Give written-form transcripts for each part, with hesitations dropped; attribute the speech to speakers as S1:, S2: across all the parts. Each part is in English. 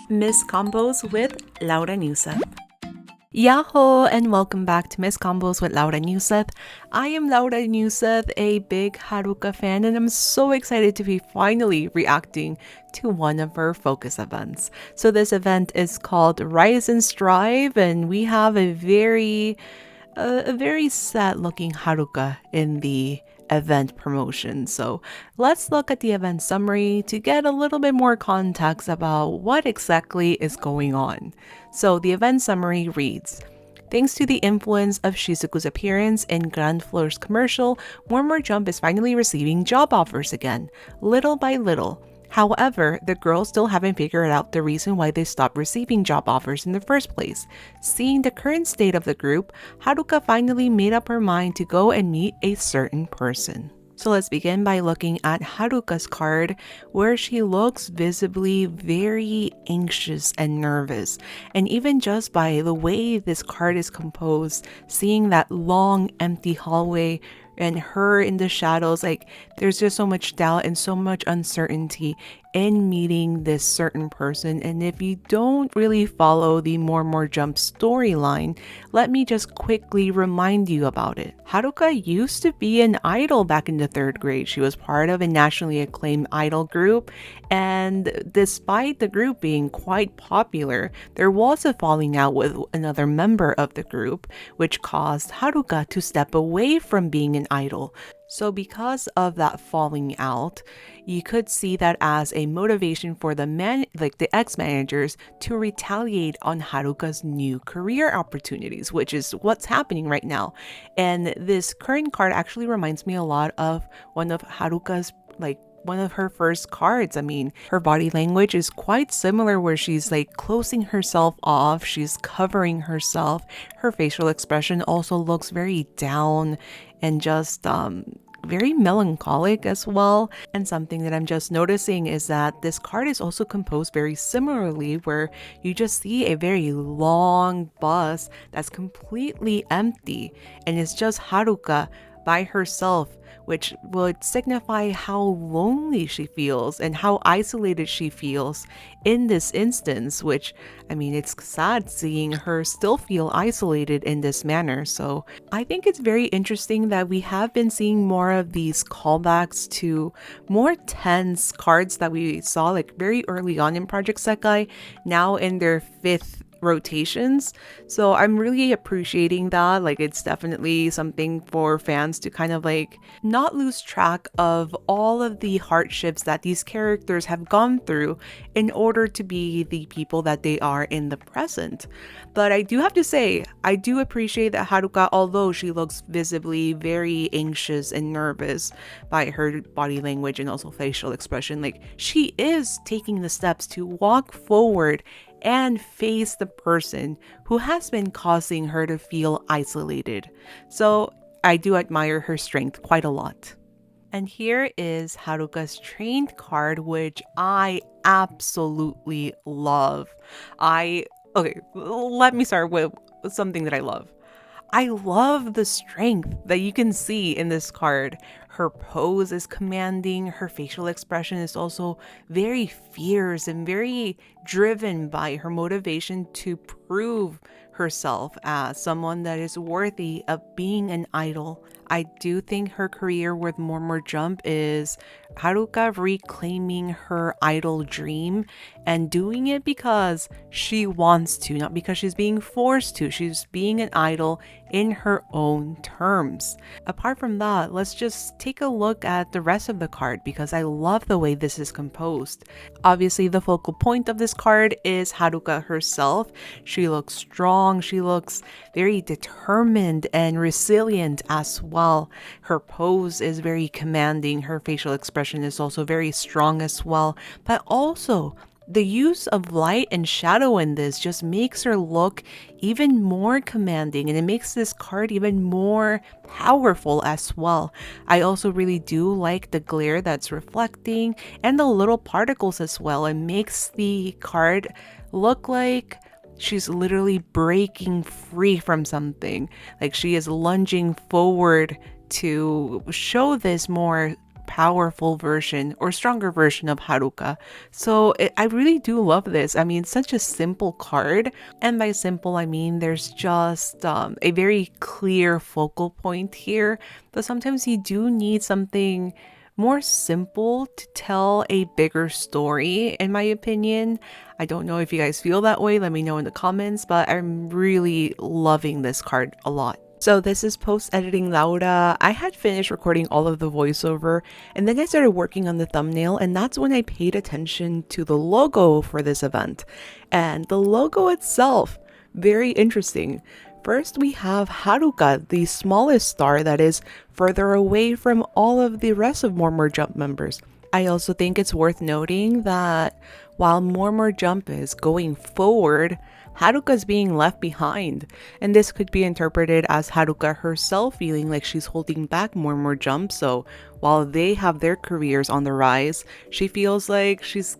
S1: Miss Combos with Laura Newseth. Yahoo and welcome back to Miss Combos with Laura Newseth. I am Laura Newseth, a big Haruka fan, and I'm so excited to be finally reacting to one of her focus events. So this event is called Rise and Strive, and we have a very sad looking Haruka in the event promotion. So let's look at the event summary to get a little bit more context about what exactly is going on. So the event summary reads, thanks to the influence of Shizuku's appearance in Grand Floor's commercial, More Jump is finally receiving job offers again, little by little. However, the girls still haven't figured out the reason why they stopped receiving job offers in the first place. Seeing the current state of the group, Haruka finally made up her mind to go and meet a certain person. So let's begin by looking at Haruka's card, where she looks visibly very anxious and nervous. And even just by the way this card is composed, seeing that long empty hallway and her in the shadows, like there's just so much doubt and so much uncertainty in meeting this certain person. And if you don't really follow the More Jump storyline, let me just quickly remind you about it. Haruka used to be an idol back in the 3rd grade. She was part of a nationally acclaimed idol group, and despite the group being quite popular, there was a falling out with another member of the group, which caused Haruka to step away from being an idol. So because of that falling out, you could see that as a motivation for the ex-managers to retaliate on Haruka's new career opportunities, which is what's happening right now. And this current card actually reminds me a lot of one of her first cards. I mean, her body language is quite similar, where she's like closing herself off, she's covering herself. Her facial expression also looks very down and just very melancholic as well. And something that I'm just noticing is that this card is also composed very similarly, where you just see a very long bus that's completely empty and it's just Haruka by herself, which would signify how lonely she feels and how isolated she feels in this instance, which, I mean, it's sad seeing her still feel isolated in this manner. So I think it's very interesting that we have been seeing more of these callbacks to more tense cards that we saw like very early on in Project Sekai, now in their 5th rotations. So I'm really appreciating that. Like, it's definitely something for fans to kind of like not lose track of all of the hardships that these characters have gone through in order to be the people that they are in the present. But I do have to say, I do appreciate that Haruka, although she looks visibly very anxious and nervous by her body language and also facial expression, like she is taking the steps to walk forward and face the person who has been causing her to feel isolated. So I do admire her strength quite a lot. And here is Haruka's trained card, which I absolutely love. Okay, let me start with something that I love. I love the strength that you can see in this card. Her pose is commanding. Her facial expression is also very fierce and very driven by her motivation to prove herself as someone that is worthy of being an idol. I do think her career with More Jump is Haruka reclaiming her idol dream and doing it because she wants to, not because she's being forced to. She's being an idol in her own terms. Apart from that, let's just take a look at the rest of the card because I love the way this is composed. Obviously, the focal point of this card is Haruka herself. She looks strong. She looks very determined and resilient as well. Her pose is very commanding. Her facial expression is also very strong as well. But also, the use of light and shadow in this just makes her look even more commanding, and it makes this card even more powerful as well. I also really do like the glare that's reflecting and the little particles as well. It makes the card look like she's literally breaking free from something, like she is lunging forward to show this more powerful version or stronger version of Haruka. So I really do love this. I mean, such a simple card. And by simple, I mean there's just a very clear focal point here. But sometimes you do need something more simple to tell a bigger story, in my opinion. I don't know if you guys feel that way. Let me know in the comments, but I'm really loving this card a lot. So this is post-editing Laura. I had finished recording all of the voiceover and then I started working on the thumbnail, and that's when I paid attention to the logo for this event. And the logo itself, very interesting. First, we have Haruka, the smallest star that is further away from all of the rest of More Jump members. I also think it's worth noting that while More Jump is going forward, Haruka's being left behind. And this could be interpreted as Haruka herself feeling like she's holding back More Jump. So while they have their careers on the rise, she feels like she's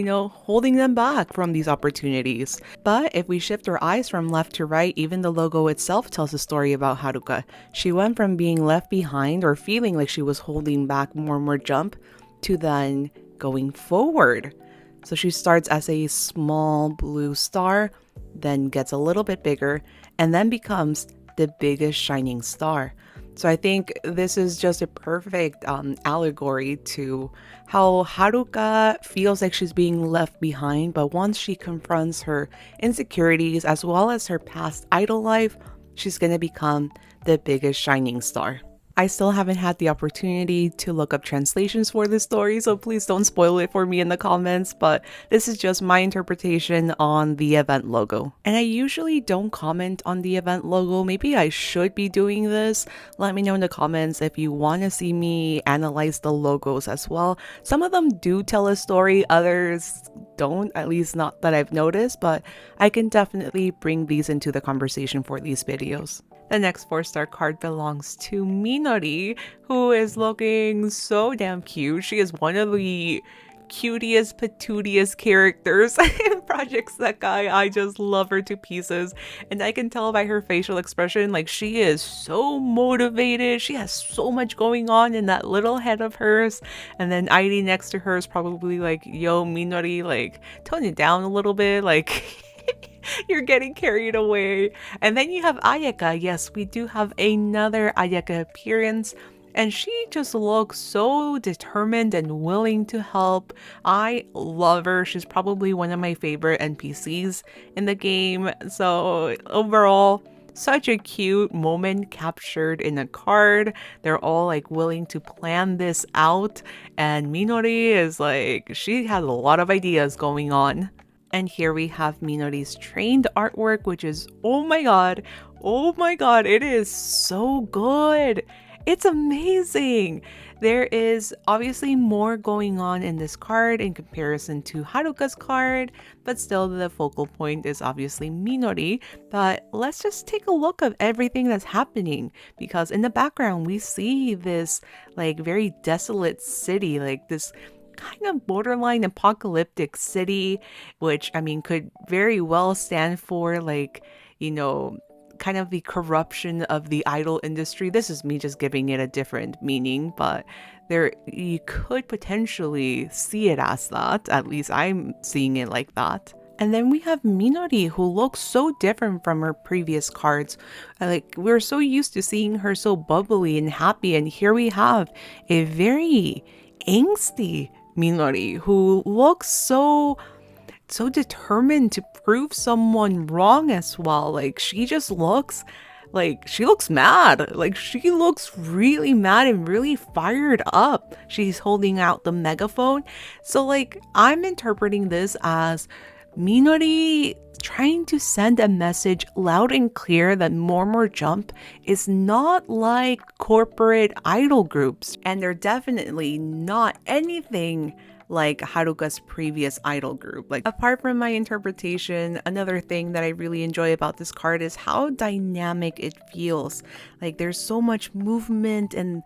S1: holding them back from these opportunities. But if we shift our eyes from left to right, even the logo itself tells a story about Haruka. She went from being left behind or feeling like she was holding back More Jump to then going forward. So she starts as a small blue star, then gets a little bit bigger, and then becomes the biggest shining star. So I think this is just a perfect allegory to how Haruka feels like she's being left behind, but once she confronts her insecurities as well as her past idol life, she's going to become the biggest shining star. I still haven't had the opportunity to look up translations for this story, so please don't spoil it for me in the comments, but this is just my interpretation on the event logo. And I usually don't comment on the event logo. Maybe I should be doing this. Let me know in the comments if you want to see me analyze the logos as well. Some of them do tell a story, others don't, at least not that I've noticed, but I can definitely bring these into the conversation for these videos. The next 4-star card belongs to Minori, who is looking so damn cute. She is one of the cutest, patootiest characters in Project Sekai. I just love her to pieces. And I can tell by her facial expression, like, she is so motivated. She has so much going on in that little head of hers. And then Airi next to her is probably like, yo, Minori, like, tone it down a little bit. Like, you're getting carried away. And then you have Ayaka. Yes, we do have another Ayaka appearance. And she just looks so determined and willing to help. I love her. She's probably one of my favorite NPCs in the game. So overall, such a cute moment captured in a card. They're all like willing to plan this out. And Minori is like, she has a lot of ideas going on. And here we have Minori's trained artwork, which is, oh my god, it is so good. It's amazing. There is obviously more going on in this card in comparison to Haruka's card, but still the focal point is obviously Minori. But let's just take a look at everything that's happening, because in the background we see this like very desolate city, like this kind of borderline apocalyptic city, which I mean could very well stand for like, kind of the corruption of the idol industry. This is me just giving it a different meaning, but there you could potentially see it as that. At least I'm seeing it like that. And then we have Minori, who looks so different from her previous cards. Like, we're so used to seeing her so bubbly and happy, and here we have a very angsty Minori who looks so determined to prove someone wrong as well. Like, she just looks like she looks mad. Like, she looks really mad and really fired up. She's holding out the megaphone. So like, I'm interpreting this as Minori trying to send a message loud and clear that More Jump is not like corporate idol groups, and they're definitely not anything like Haruka's previous idol group. Like, apart from my interpretation, another thing that I really enjoy about this card is how dynamic it feels. Like, there's so much movement and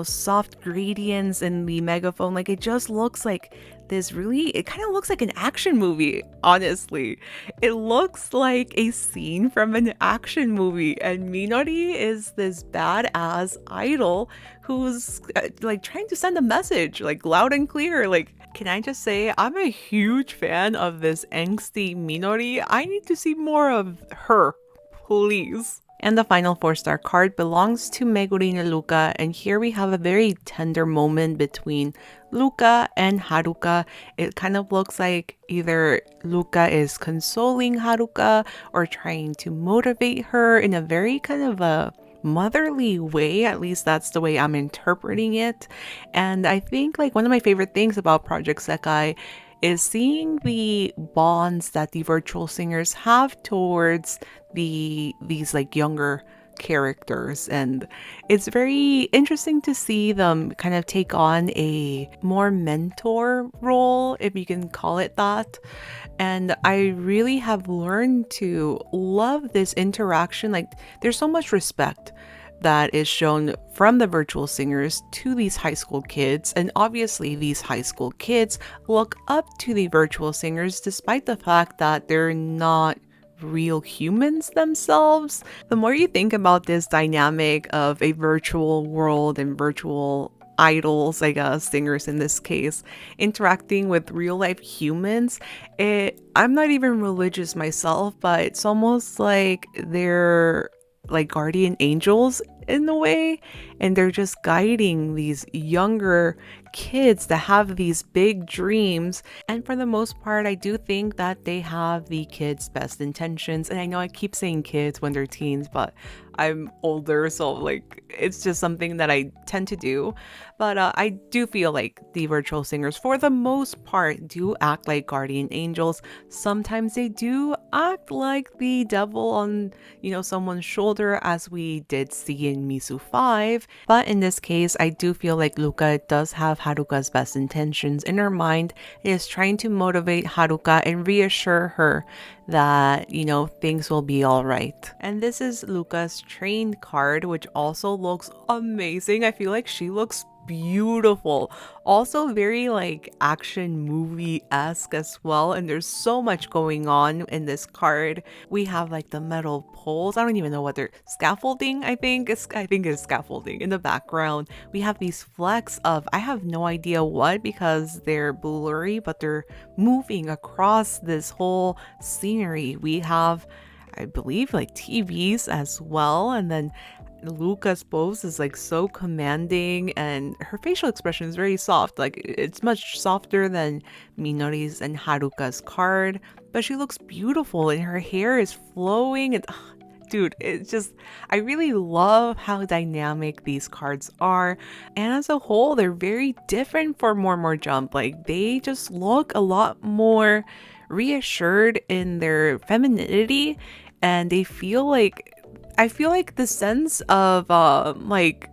S1: soft gradients in the megaphone. Like, it just looks like it kind of looks like an action movie, honestly. It looks like a scene from an action movie, and Minori is this badass idol who's like trying to send a message like loud and clear. Like, can I just say, I'm a huge fan of this angsty Minori. I need to see more of her, please. And the final 4-star card belongs to Meguri no Luka, and here we have a very tender moment between Luka and Haruka. It kind of looks like either Luka is consoling Haruka or trying to motivate her in a very kind of a motherly way. At least that's the way I'm interpreting it. And I think like one of my favorite things about Project Sekai is seeing the bonds that the virtual singers have towards these like younger characters, and it's very interesting to see them kind of take on a more mentor role, if you can call it that. And I really have learned to love this interaction. Like, there's so much respect that is shown from the virtual singers to these high school kids, and obviously these high school kids look up to the virtual singers despite the fact that they're not real humans themselves. The more you think about this dynamic of a virtual world and virtual idols, I guess, singers in this case, interacting with real life humans, I'm not even religious myself, but it's almost like they're like guardian angels in a way, and they're just guiding these younger kids that have these big dreams. And for the most part, I do think that they have the kids' best intentions. And I know I keep saying kids when they're teens, but I'm older, so like it's just something that I tend to do. But I do feel like the virtual singers, for the most part, do act like guardian angels. Sometimes they do act like the devil on, someone's shoulder, as we did see in Misu 5. But in this case, I do feel like Luka does have Haruka's best intentions in her mind. It is trying to motivate Haruka and reassure her that, things will be all right. And this is Luka's trained card, which also looks amazing. I feel like she looks beautiful, also very like action movie-esque as well, and there's so much going on in this card. We have like the metal poles, I don't even know what they're, scaffolding, I think it's scaffolding in the background. We have these flecks of, I have no idea what, because they're blurry, but they're moving across this whole scenery. We have, I believe, like TVs as well, and then Luka's pose is like so commanding, and her facial expression is very soft. Like, it's much softer than Minori's and Haruka's card, but she looks beautiful and her hair is flowing, and dude, it's just, I really love how dynamic these cards are. And as a whole, they're very different for More Jump. Like, they just look a lot more reassured in their femininity, and they feel like, I feel like the sense of like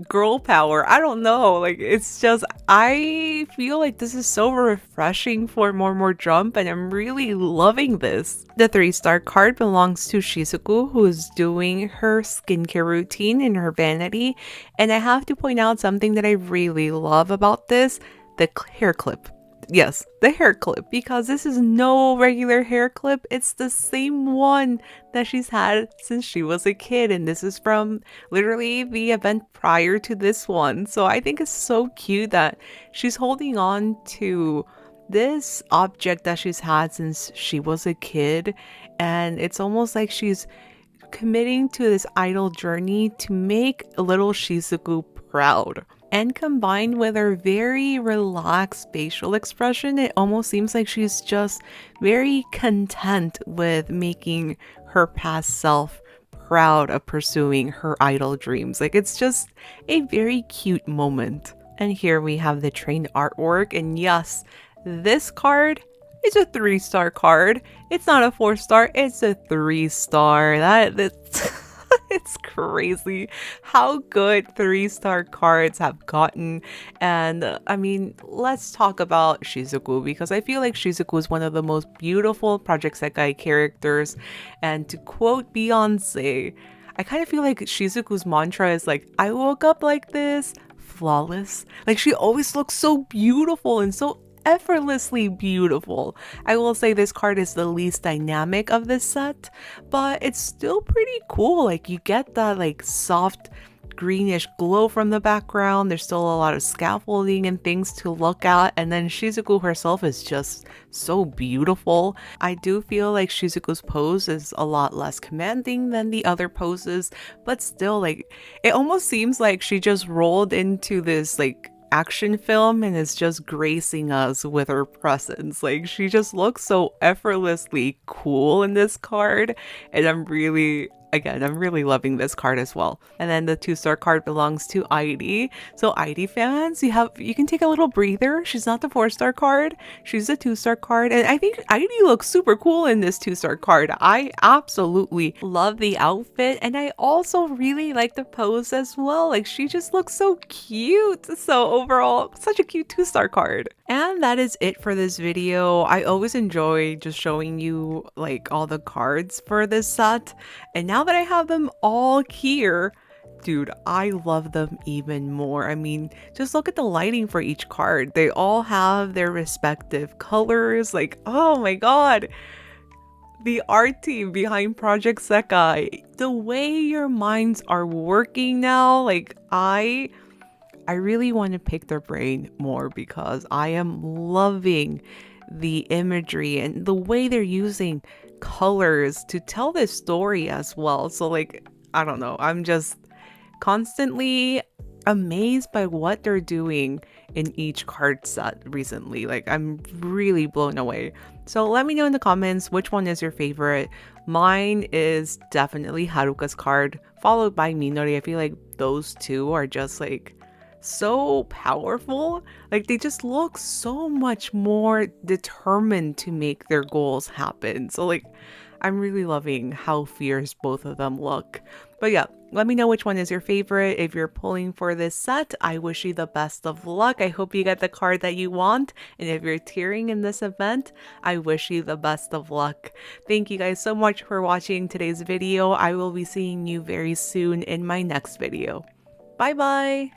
S1: girl power, I don't know, like it's just, I feel like this is so refreshing for More Jump, and I'm really loving this. The 3-star card belongs to Shizuku, who is doing her skincare routine in her vanity, and I have to point out something that I really love about this: the hair clip. Yes, the hair clip, because this is no regular hair clip. It's the same one that she's had since she was a kid, and this is from literally the event prior to this one. So I think it's so cute that she's holding on to this object that she's had since she was a kid, and it's almost like she's committing to this idol journey to make little Shizuku proud. And combined with her very relaxed facial expression, it almost seems like she's just very content with making her past self proud of pursuing her idol dreams. Like, it's just a very cute moment. And here we have the trained artwork, and yes, this card is a 3-star card. It's not a 4-star, it's a 3-star. That's it's crazy how good 3-star cards have gotten. And I mean, let's talk about Shizuku, because I feel like Shizuku is one of the most beautiful Project Sekai characters. And to quote Beyonce, I kind of feel like Shizuku's mantra is like, I woke up like this, flawless. Like she always looks so beautiful and so effortlessly beautiful. I will say this card is the least dynamic of this set, but it's still pretty cool. Like you get that like soft greenish glow from the background. There's still a lot of scaffolding and things to look at, and then Shizuku herself is just so beautiful. I do feel like Shizuku's pose is a lot less commanding than the other poses, but still, like, it almost seems like she just rolled into this like action film and is just gracing us with her presence. Like she just looks so effortlessly cool in this card, and I'm really loving this card as well. And then the 2-star card belongs to Airi. So Airi fans, you can take a little breather. She's not the 4-star card. She's a 2-star card. And I think Airi looks super cool in this 2-star card. I absolutely love the outfit. And I also really like the pose as well. Like she just looks so cute. So overall, such a cute 2-star card. And that is it for this video. I always enjoy just showing you like all the cards for this set. And now that I have them all here, dude, I love them even more. I mean, just look at the lighting for each card. They all have their respective colors. Like, oh my god. The art team behind Project Sekai. The way your minds are working now, like I really want to pick their brain more because I am loving the imagery and the way they're using colors to tell this story as well. So like, I don't know, I'm just constantly amazed by what they're doing in each card set recently. Like I'm really blown away. So let me know in the comments which one is your favorite. Mine is definitely Haruka's card, followed by Minori. I feel like those two are just like so powerful. Like they just look so much more determined to make their goals happen. So like I'm really loving how fierce both of them look. But yeah, let me know which one is your favorite. If you're pulling for this set, I wish you the best of luck. I hope you get the card that you want. And if you're tearing in this event, I wish you the best of luck. Thank you guys so much for watching today's video. I will be seeing you very soon in my next video. Bye bye!